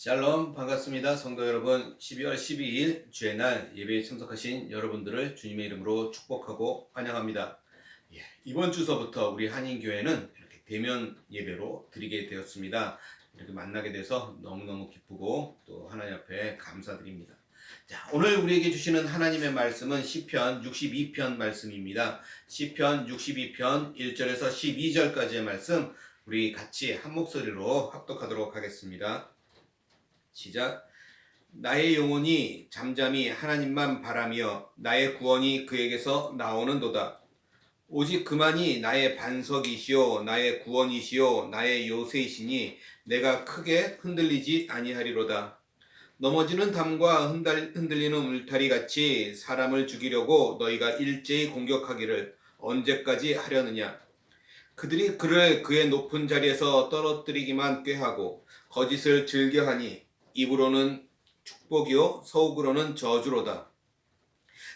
샬롬 반갑습니다. 성도 여러분, 12월 12일 주의 날 예배에 참석하신 여러분들을 주님의 이름으로 축복하고 환영합니다. 이번 주서부터 우리 한인교회는 이렇게 대면 예배로 드리게 되었습니다. 이렇게 만나게 돼서 너무너무 기쁘고 또 하나님 앞에 감사드립니다. 자, 오늘 우리에게 주시는 하나님의 말씀은 시편 62편 말씀입니다. 시편 62편 1절에서 12절까지의 말씀 우리 같이 한 목소리로 합독하도록 하겠습니다. 시작. 나의 영혼이 잠잠히 하나님만 바라며 나의 구원이 그에게서 나오는도다. 오직 그만이 나의 반석이시요 나의 구원이시요 나의 요새이시니 내가 크게 흔들리지 아니하리로다. 넘어지는 담과 흔들리는 울타리 같이 사람을 죽이려고 너희가 일제히 공격하기를 언제까지 하려느냐. 그들이 그를 그의 높은 자리에서 떨어뜨리기만 꾀하고 거짓을 즐겨하니 입으로는 축복이요 속으로는 저주로다.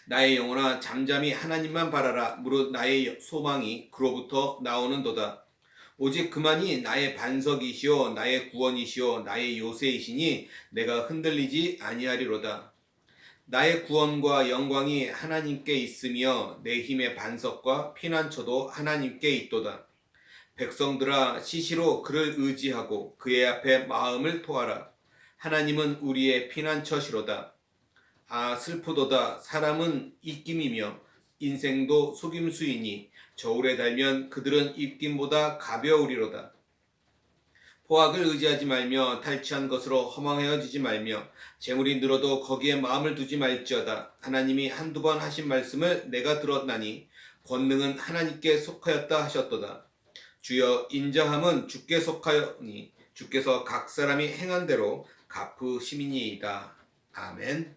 나의 영혼아 잠잠히 하나님만 바라라. 무릇 나의 소망이 그로부터 나오는도다. 오직 그만이 나의 반석이시요 나의 구원이시요 나의 요새이시니 내가 흔들리지 아니하리로다. 나의 구원과 영광이 하나님께 있으며 내 힘의 반석과 피난처도 하나님께 있도다. 백성들아 시시로 그를 의지하고 그의 앞에 마음을 토하라. 하나님은 우리의 피난처시로다. 아 슬프도다. 사람은 입김이며 인생도 속임수이니 저울에 달면 그들은 입김보다 가벼우리로다. 포악을 의지하지 말며 탈취한 것으로 허망해지지 말며 재물이 늘어도 거기에 마음을 두지 말지어다. 하나님이 한두 번 하신 말씀을 내가 들었나니 권능은 하나님께 속하였다 하셨도다. 주여 인자함은 주께 속하여니 주께서 각 사람이 행한 대로 갚으심이니이다. 아멘.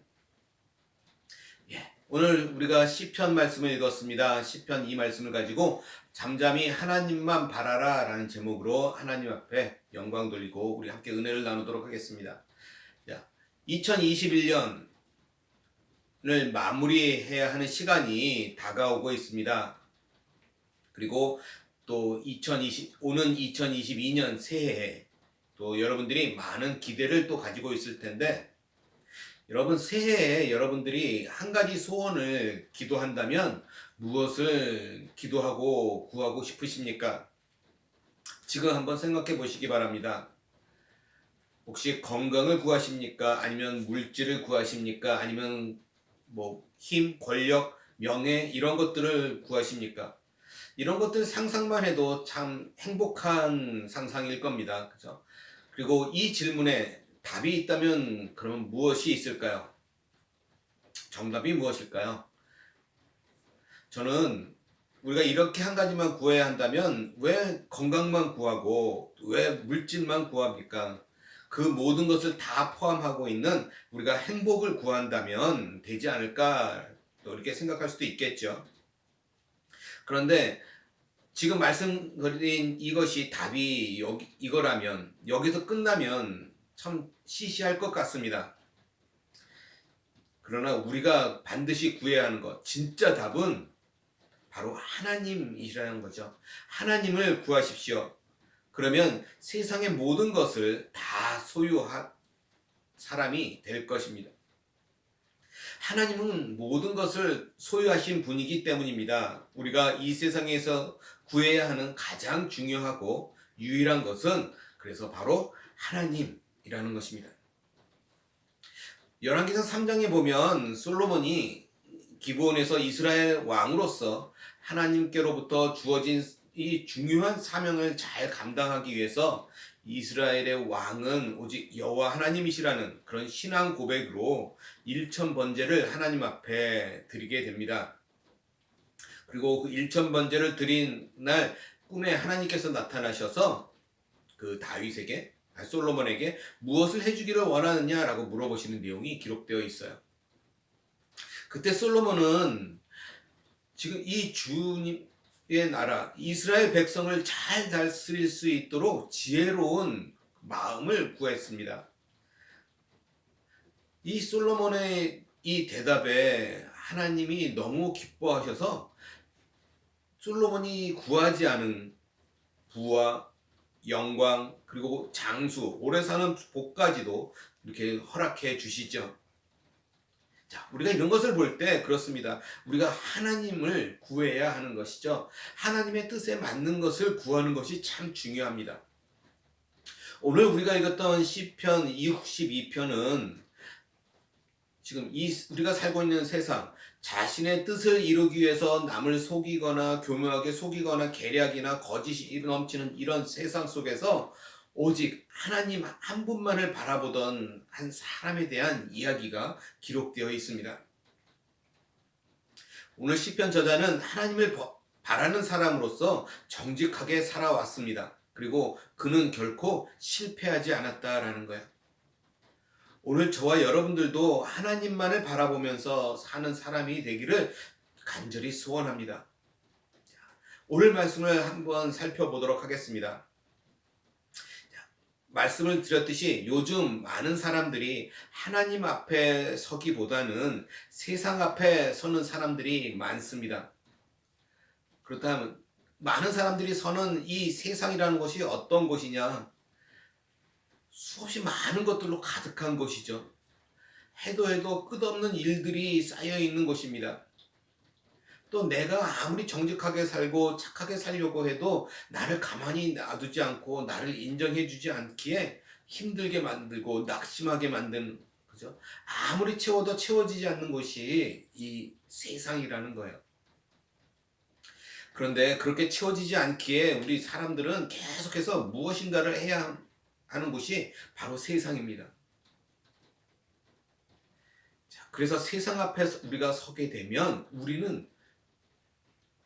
오늘 우리가 시편 말씀을 읽었습니다. 시편 이 말씀을 가지고 잠잠히 하나님만 바라라 라는 제목으로 하나님 앞에 영광 돌리고 우리 함께 은혜를 나누도록 하겠습니다. 2021년을 마무리해야 하는 시간이 다가오고 있습니다. 그리고 또 오는 2022년 새해에 또 여러분들이 많은 기대를 또 가지고 있을 텐데 여러분 새해에 여러분들이 한 가지 소원을 기도한다면 무엇을 기도하고 구하고 싶으십니까? 지금 한번 생각해 보시기 바랍니다. 혹시 건강을 구하십니까? 아니면 물질을 구하십니까? 아니면 힘, 권력, 명예 이런 것들을 구하십니까? 이런 것들 상상만 해도 참 행복한 상상일 겁니다. 그죠? 그리고 이 질문에 답이 있다면 그러면 무엇이 있을까요? 정답이 무엇일까요? 저는 우리가 이렇게 한 가지만 구해야 한다면 왜 건강만 구하고 왜 물질만 구합니까? 그 모든 것을 다 포함하고 있는 우리가 행복을 구한다면 되지 않을까 또 이렇게 생각할 수도 있겠죠. 그런데 지금 말씀드린 이것이 답이 이거라면 여기서 끝나면 참 시시할 것 같습니다. 그러나 우리가 반드시 구해야 하는 것, 진짜 답은 바로 하나님이라는 거죠. 하나님을 구하십시오. 그러면 세상의 모든 것을 다 소유한 사람이 될 것입니다. 하나님은 모든 것을 소유하신 분이기 때문입니다. 우리가 이 세상에서 구해야 하는 가장 중요하고 유일한 것은 그래서 바로 하나님이라는 것입니다. 열왕기상 3장에 보면 솔로몬이 기브온에서 이스라엘 왕으로서 하나님께로부터 주어진 이 중요한 사명을 잘 감당하기 위해서 이스라엘의 왕은 오직 여호와 하나님이시라는 그런 신앙 고백으로 일천번제를 하나님 앞에 드리게 됩니다. 그리고 그 일천번제를 드린 날 꿈에 하나님께서 나타나셔서 그 솔로몬에게 무엇을 해주기를 원하느냐라고 물어보시는 내용이 기록되어 있어요. 그때 솔로몬은 지금 이 주님의 나라 이스라엘 백성을 잘 다스릴 수 있도록 지혜로운 마음을 구했습니다. 이 솔로몬의 이 대답에 하나님이 너무 기뻐하셔서 솔로몬이 구하지 않은 부와 영광 그리고 장수, 오래 사는 복까지도 이렇게 허락해 주시죠. 자, 우리가 이런 것을 볼 때 그렇습니다. 우리가 하나님을 구해야 하는 것이죠. 하나님의 뜻에 맞는 것을 구하는 것이 참 중요합니다. 오늘 우리가 읽었던 시편 62편은 지금 우리가 살고 있는 세상, 자신의 뜻을 이루기 위해서 남을 속이거나 교묘하게 속이거나 계략이나 거짓이 넘치는 이런 세상 속에서 오직 하나님 한 분만을 바라보던 한 사람에 대한 이야기가 기록되어 있습니다. 오늘 시편 저자는 하나님을 바라는 사람으로서 정직하게 살아왔습니다. 그리고 그는 결코 실패하지 않았다라는 거예요. 오늘 저와 여러분들도 하나님만을 바라보면서 사는 사람이 되기를 간절히 소원합니다. 오늘 말씀을 한번 살펴보도록 하겠습니다. 말씀을 드렸듯이 요즘 많은 사람들이 하나님 앞에 서기보다는 세상 앞에 서는 사람들이 많습니다. 그렇다면 많은 사람들이 서는 이 세상이라는 것이 어떤 곳이냐? 수없이 많은 것들로 가득한 곳이죠. 해도 끝없는 일들이 쌓여 있는 곳입니다. 또 내가 아무리 정직하게 살고 착하게 살려고 해도 나를 가만히 놔두지 않고 나를 인정해 주지 않기에 힘들게 만들고 낙심하게 만드는, 그죠? 아무리 채워도 채워지지 않는 것이 이 세상이라는 거예요. 그런데 그렇게 채워지지 않기에 우리 사람들은 계속해서 무엇인가를 해야 하는 곳이 바로 세상입니다. 자, 그래서 세상 앞에 우리가 서게 되면 우리는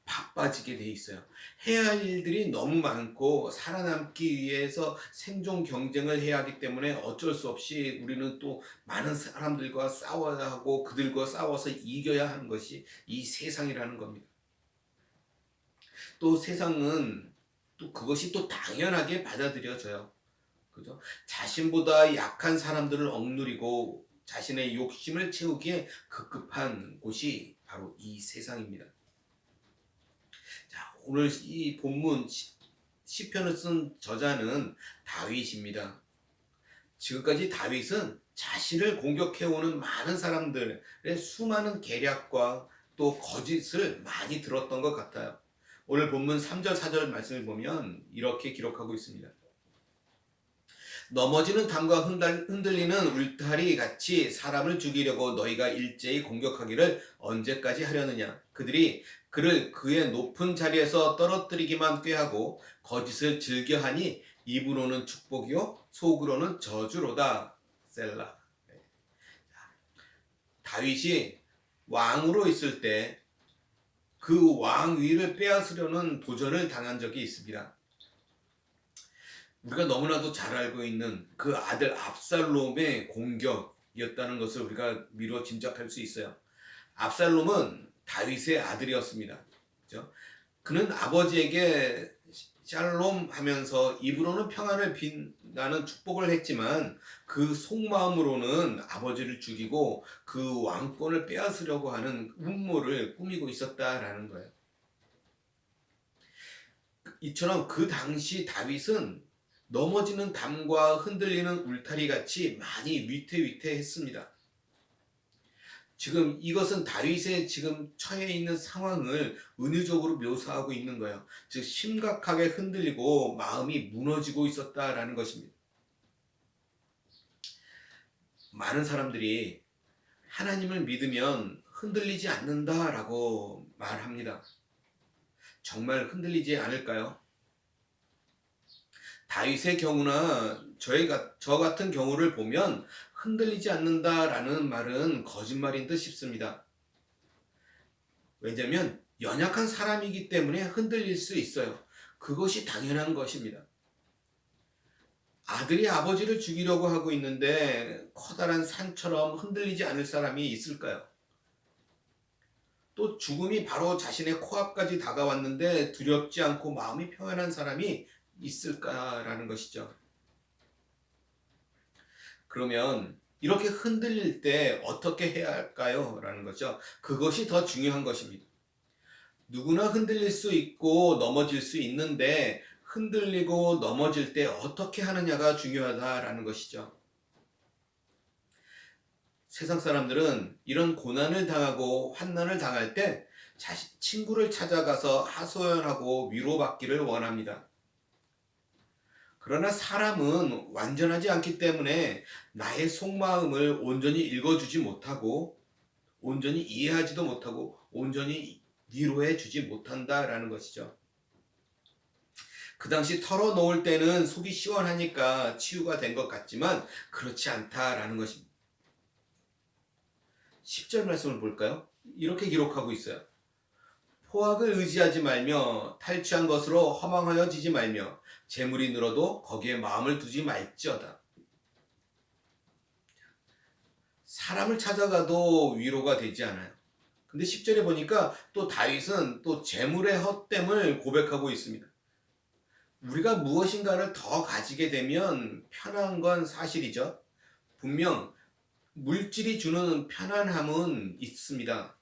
바빠지게 돼 있어요. 해야 할 일들이 너무 많고 살아남기 위해서 생존 경쟁을 해야 하기 때문에 어쩔 수 없이 우리는 또 많은 사람들과 싸워야 하고 그들과 싸워서 이겨야 하는 것이 이 세상이라는 겁니다. 또 세상은 또 그것이 또 당연하게 받아들여져요. 그죠? 자신보다 약한 사람들을 억누리고 자신의 욕심을 채우기에 급급한 곳이 바로 이 세상입니다. 자, 오늘 이 본문 시편을 쓴 저자는 다윗입니다. 지금까지 다윗은 자신을 공격해오는 많은 사람들의 수많은 계략과 또 거짓을 많이 들었던 것 같아요. 오늘 본문 3절 4절 말씀을 보면 이렇게 기록하고 있습니다. 넘어지는 담과 흔들리는 울타리 같이 사람을 죽이려고 너희가 일제히 공격하기를 언제까지 하려느냐. 그들이 그를 그의 높은 자리에서 떨어뜨리기만 꾀하고 거짓을 즐겨하니 입으로는 축복이요 속으로는 저주로다. 셀라. 다윗이 왕으로 있을 때 그 왕위를 빼앗으려는 도전을 당한 적이 있습니다. 우리가 너무나도 잘 알고 있는 그 아들 압살롬의 공격이었다는 것을 우리가 미루어 짐작할 수 있어요. 압살롬은 다윗의 아들이었습니다. 그죠? 그는 아버지에게 샬롬 하면서 입으로는 평안을 빈다는 축복을 했지만 그 속마음으로는 아버지를 죽이고 그 왕권을 빼앗으려고 하는 음모를 꾸미고 있었다라는 거예요. 이처럼 그 당시 다윗은 넘어지는 담과 흔들리는 울타리 같이 많이 위태위태했습니다. 지금 이것은 다윗의 지금 처해 있는 상황을 은유적으로 묘사하고 있는 거예요. 즉 심각하게 흔들리고 마음이 무너지고 있었다라는 것입니다. 많은 사람들이 하나님을 믿으면 흔들리지 않는다라고 말합니다. 정말 흔들리지 않을까요? 다윗의 경우나 저 같은 경우를 보면 흔들리지 않는다라는 말은 거짓말인 듯 싶습니다. 왜냐하면 연약한 사람이기 때문에 흔들릴 수 있어요. 그것이 당연한 것입니다. 아들이 아버지를 죽이려고 하고 있는데 커다란 산처럼 흔들리지 않을 사람이 있을까요? 또 죽음이 바로 자신의 코앞까지 다가왔는데 두렵지 않고 마음이 평안한 사람이 있을까라는 것이죠. 그러면 이렇게 흔들릴 때 어떻게 해야 할까요? 라는 거죠. 그것이 더 중요한 것입니다. 누구나 흔들릴 수 있고 넘어질 수 있는데 흔들리고 넘어질 때 어떻게 하느냐가 중요하다라는 것이죠. 세상 사람들은 이런 고난을 당하고 환난을 당할 때 친구를 찾아가서 하소연하고 위로받기를 원합니다. 그러나 사람은 완전하지 않기 때문에 나의 속마음을 온전히 읽어주지 못하고 온전히 이해하지도 못하고 온전히 위로해 주지 못한다라는 것이죠. 그 당시 털어놓을 때는 속이 시원하니까 치유가 된 것 같지만 그렇지 않다라는 것입니다. 10절 말씀을 볼까요? 이렇게 기록하고 있어요. 포악을 의지하지 말며 탈취한 것으로 허망하여지지 말며 재물이 늘어도 거기에 마음을 두지 말지어다. 사람을 찾아가도 위로가 되지 않아요. 근데 10절에 보니까 또 다윗은 또 재물의 헛됨을 고백하고 있습니다. 우리가 무엇인가를 더 가지게 되면 편한 건 사실이죠. 분명 물질이 주는 편안함은 있습니다.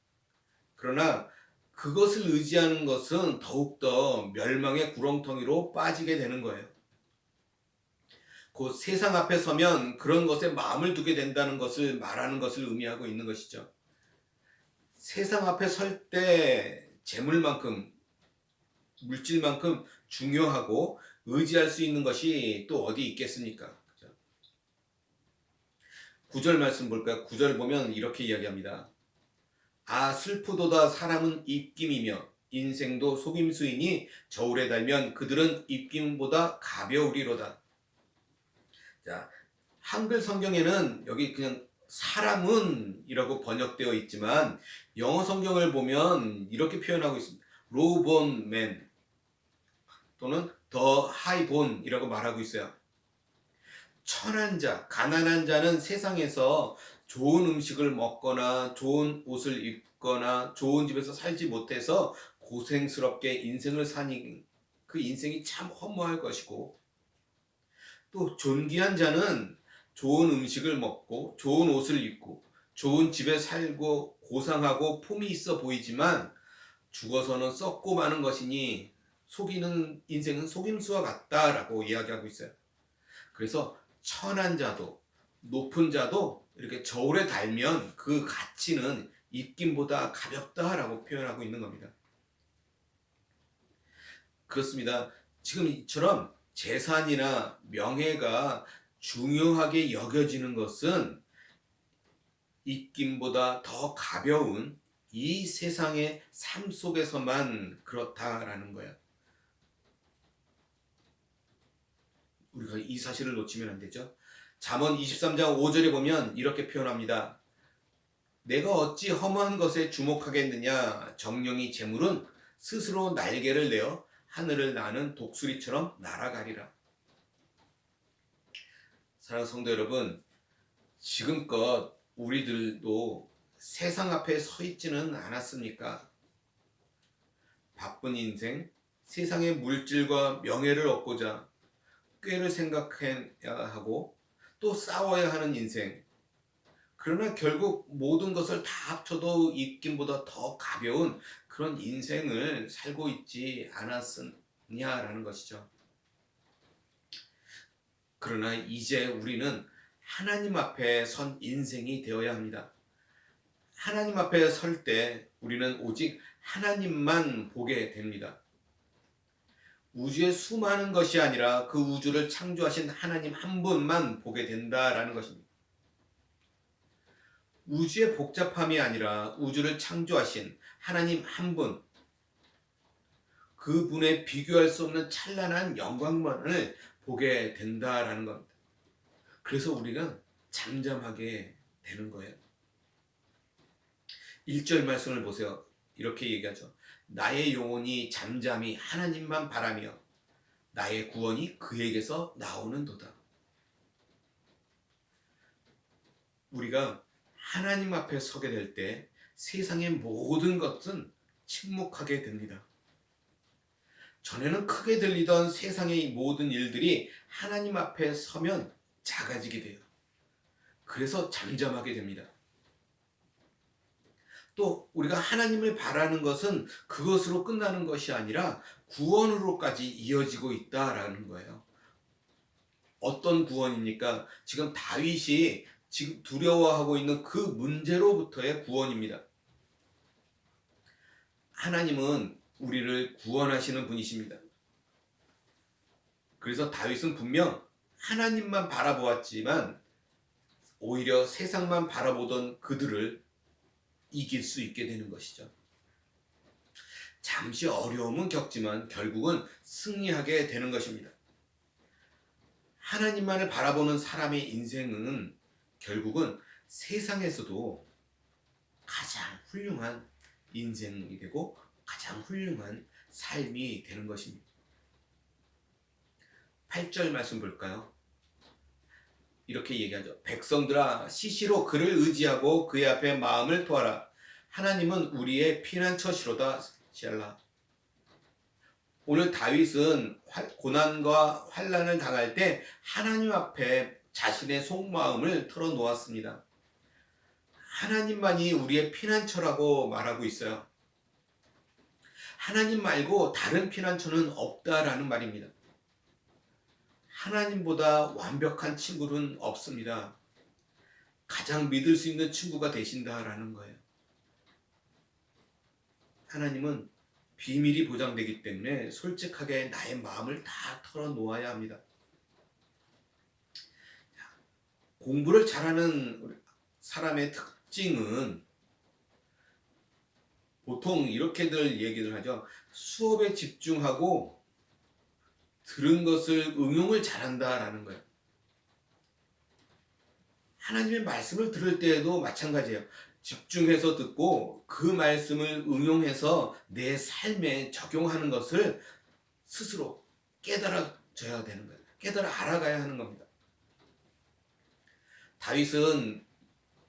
그러나 그것을 의지하는 것은 더욱더 멸망의 구렁텅이로 빠지게 되는 거예요. 곧 세상 앞에 서면 그런 것에 마음을 두게 된다는 것을 말하는 것을 의미하고 있는 것이죠. 세상 앞에 설 때 재물만큼 물질만큼 중요하고 의지할 수 있는 것이 또 어디 있겠습니까? 9절 말씀 볼까요? 9절 보면 이렇게 이야기합니다. 아 슬프도다 사람은 입김이며 인생도 속임수이니 저울에 달면 그들은 입김보다 가벼우리로다. 자, 한글 성경에는 여기 그냥 사람은 이라고 번역되어 있지만 영어 성경을 보면 이렇게 표현하고 있습니다. low born man 또는 the high born 이라고 말하고 있어요. 천한 자, 가난한 자는 세상에서 좋은 음식을 먹거나 좋은 옷을 입거나 좋은 집에서 살지 못해서 고생스럽게 인생을 사니 그 인생이 참 허무할 것이고, 또 존귀한 자는 좋은 음식을 먹고 좋은 옷을 입고 좋은 집에 살고 고상하고 품이 있어 보이지만 죽어서는 썩고 마는 것이니 속이는 인생은 속임수와 같다라고 이야기하고 있어요. 그래서 천한 자도 높은 자도 이렇게 저울에 달면 그 가치는 입김보다 가볍다라고 표현하고 있는 겁니다. 그렇습니다. 지금 이처럼 재산이나 명예가 중요하게 여겨지는 것은 입김보다 더 가벼운 이 세상의 삶 속에서만 그렇다라는 거예요. 우리가 이 사실을 놓치면 안 되죠. 잠언 23장 5절에 보면 이렇게 표현합니다. 내가 어찌 허무한 것에 주목하겠느냐. 정령이 재물은 스스로 날개를 내어 하늘을 나는 독수리처럼 날아가리라. 사랑하는 성도 여러분, 지금껏 우리들도 세상 앞에 서 있지는 않았습니까? 바쁜 인생, 세상의 물질과 명예를 얻고자 꾀를 생각해야 하고 또 싸워야 하는 인생. 그러나 결국 모든 것을 다 합쳐도 입김보다 더 가벼운 그런 인생을 살고 있지 않았느냐라는 것이죠. 그러나 이제 우리는 하나님 앞에 선 인생이 되어야 합니다. 하나님 앞에 설 때 우리는 오직 하나님만 보게 됩니다. 우주의 수많은 것이 아니라 그 우주를 창조하신 하나님 한 분만 보게 된다라는 것입니다. 우주의 복잡함이 아니라 우주를 창조하신 하나님 한 분, 그분의 비교할 수 없는 찬란한 영광만을 보게 된다라는 겁니다. 그래서 우리가 잠잠하게 되는 거예요. 1절 말씀을 보세요. 이렇게 얘기하죠. 나의 영혼이 잠잠히 하나님만 바라며 나의 구원이 그에게서 나오는도다. 우리가 하나님 앞에 서게 될 때 세상의 모든 것은 침묵하게 됩니다. 전에는 크게 들리던 세상의 모든 일들이 하나님 앞에 서면 작아지게 돼요. 그래서 잠잠하게 됩니다. 또 우리가 하나님을 바라는 것은 그것으로 끝나는 것이 아니라 구원으로까지 이어지고 있다라는 거예요. 어떤 구원입니까? 지금 다윗이 지금 두려워하고 있는 그 문제로부터의 구원입니다. 하나님은 우리를 구원하시는 분이십니다. 그래서 다윗은 분명 하나님만 바라보았지만 오히려 세상만 바라보던 그들을 이길 수 있게 되는 것이죠. 잠시 어려움은 겪지만 결국은 승리하게 되는 것입니다. 하나님만을 바라보는 사람의 인생은 결국은 세상에서도 가장 훌륭한 인생이 되고 가장 훌륭한 삶이 되는 것입니다. 8절 말씀 볼까요? 이렇게 얘기하죠. 백성들아 시시로 그를 의지하고 그의 앞에 마음을 토하라. 하나님은 우리의 피난처시로다. 시알라. 오늘 다윗은 고난과 환난을 당할 때 하나님 앞에 자신의 속마음을 털어놓았습니다. 하나님만이 우리의 피난처라고 말하고 있어요. 하나님 말고 다른 피난처는 없다라는 말입니다. 하나님보다 완벽한 친구는 없습니다. 가장 믿을 수 있는 친구가 되신다라는 거예요. 하나님은 비밀이 보장되기 때문에 솔직하게 나의 마음을 다 털어놓아야 합니다. 공부를 잘하는 사람의 특징은 보통 이렇게들 얘기를 하죠. 수업에 집중하고 들은 것을 응용을 잘한다라는 거예요. 하나님의 말씀을 들을 때에도 마찬가지예요. 집중해서 듣고 그 말씀을 응용해서 내 삶에 적용하는 것을 스스로 깨달아져야 되는 거예요. 깨달아 알아가야 하는 겁니다. 다윗은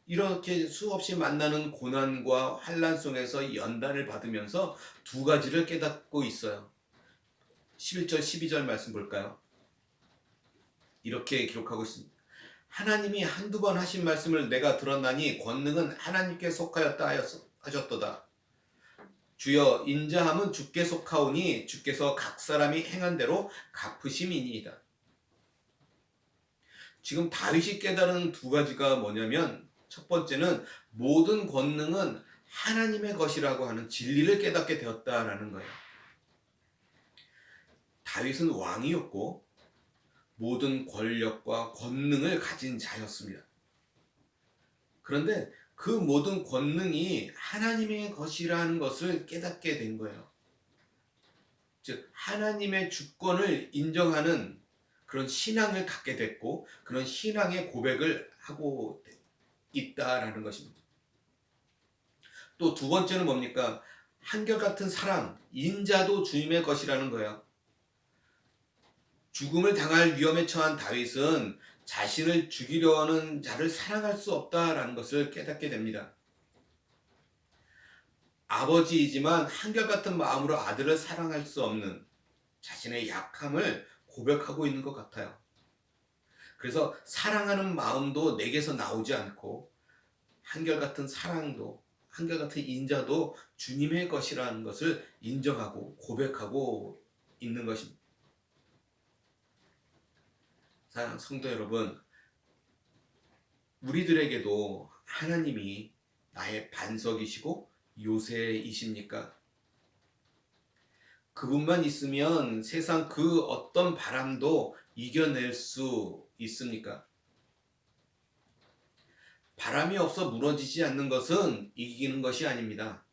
이렇게 수없이 만나는 고난과 환난 속에서 연단을 받으면서 두 가지를 깨닫고 있어요. 11절 12절 말씀 볼까요? 이렇게 기록하고 있습니다. 하나님이 한두 번 하신 말씀을 내가 들었나니 권능은 하나님께 속하였다 하셨도다. 주여 인자함은 주께 속하오니 주께서 각 사람이 행한 대로 갚으심이니이다. 지금 다윗이 깨달은 두 가지가 뭐냐면 첫 번째는 모든 권능은 하나님의 것이라고 하는 진리를 깨닫게 되었다라는 거예요. 다윗은 왕이었고 모든 권력과 권능을 가진 자였습니다. 그런데 그 모든 권능이 하나님의 것이라는 것을 깨닫게 된 거예요. 즉 하나님의 주권을 인정하는 그런 신앙을 갖게 됐고 그런 신앙의 고백을 하고 있다라는 것입니다. 또 두 번째는 뭡니까? 한결같은 사랑, 인자도 주님의 것이라는 거예요. 죽음을 당할 위험에 처한 다윗은 자신을 죽이려 하는 자를 사랑할 수 없다라는 것을 깨닫게 됩니다. 아버지이지만 한결같은 마음으로 아들을 사랑할 수 없는 자신의 약함을 고백하고 있는 것 같아요. 그래서 사랑하는 마음도 내게서 나오지 않고 한결같은 사랑도 한결같은 인자도 주님의 것이라는 것을 인정하고 고백하고 있는 것입니다. 사랑하는 성도 여러분, 우리들에게도 하나님이 나의 반석이시고 요새이십니까? 그분만 있으면 세상 그 어떤 바람도 이겨낼 수 있습니까? 바람이 없어 무너지지 않는 것은 이기는 것이 아닙니다.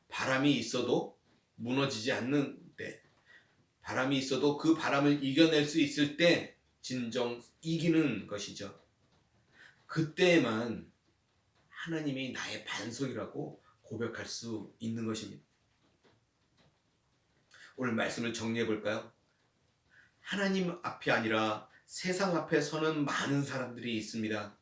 바람이 있어도 무너지지 않는 때, 바람이 있어도 그 바람을 이겨낼 수 있을 때 진정 이기는 것이죠. 그때에만 하나님이 나의 반석이라고 고백할 수 있는 것입니다. 오늘 말씀을 정리해 볼까요? 하나님 앞이 아니라 세상 앞에 서는 많은 사람들이 있습니다.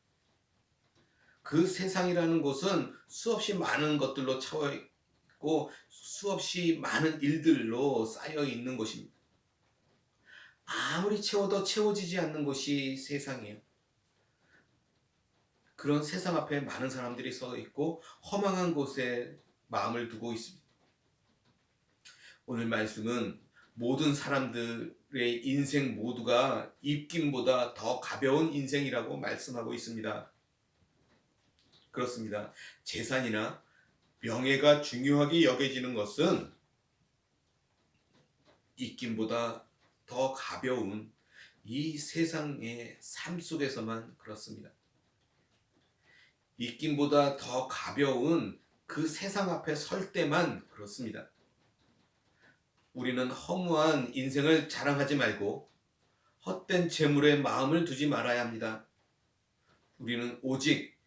그 세상이라는 곳은 수없이 많은 것들로 채워 있고 수없이 많은 일들로 쌓여 있는 곳입니다. 아무리 채워도 채워지지 않는 곳이 세상이에요. 그런 세상 앞에 많은 사람들이 서 있고 허망한 곳에 마음을 두고 있습니다. 오늘 말씀은 모든 사람들의 인생 모두가 입김보다 더 가벼운 인생이라고 말씀하고 있습니다. 그렇습니다. 재산이나 명예가 중요하게 여겨지는 것은 입김보다 더 가벼운 이 세상의 삶 속에서만 그렇습니다. 입김보다 더 가벼운 그 세상 앞에 설 때만 그렇습니다. 우리는 허무한 인생을 자랑하지 말고 헛된 재물에 마음을 두지 말아야 합니다. 우리는 오직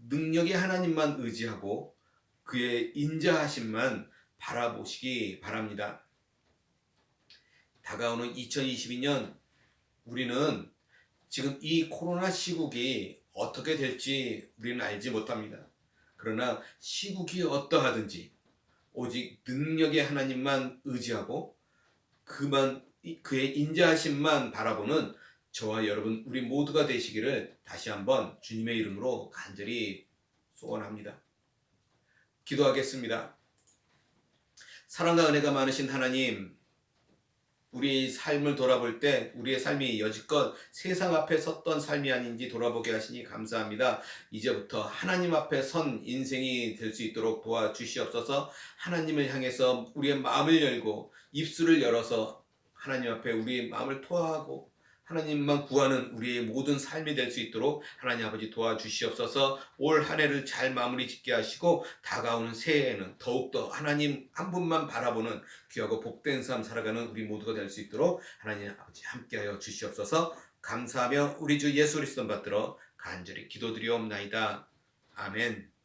능력의 하나님만 의지하고 그의 인자하심만 바라보시기 바랍니다. 다가오는 2022년 우리는 지금 이 코로나 시국이 어떻게 될지 우리는 알지 못합니다. 그러나 시국이 어떠하든지 오직 능력의 하나님만 의지하고 그의 인자하심만 바라보는 저와 여러분 우리 모두가 되시기를 다시 한번 주님의 이름으로 간절히 소원합니다. 기도하겠습니다. 사랑과 은혜가 많으신 하나님, 우리 삶을 돌아볼 때 우리의 삶이 여지껏 세상 앞에 섰던 삶이 아닌지 돌아보게 하시니 감사합니다. 이제부터 하나님 앞에 선 인생이 될 수 있도록 도와주시옵소서. 하나님을 향해서 우리의 마음을 열고 입술을 열어서 하나님 앞에 우리의 마음을 토하고 하나님만 구하는 우리의 모든 삶이 될 수 있도록 하나님 아버지 도와주시옵소서. 올 한 해를 잘 마무리 짓게 하시고 다가오는 새해에는 더욱더 하나님 한 분만 바라보는 귀하고 복된 삶 살아가는 우리 모두가 될 수 있도록 하나님 아버지 함께하여 주시옵소서. 감사하며 우리 주 예수 그리스도 받들어 간절히 기도드리옵나이다. 아멘.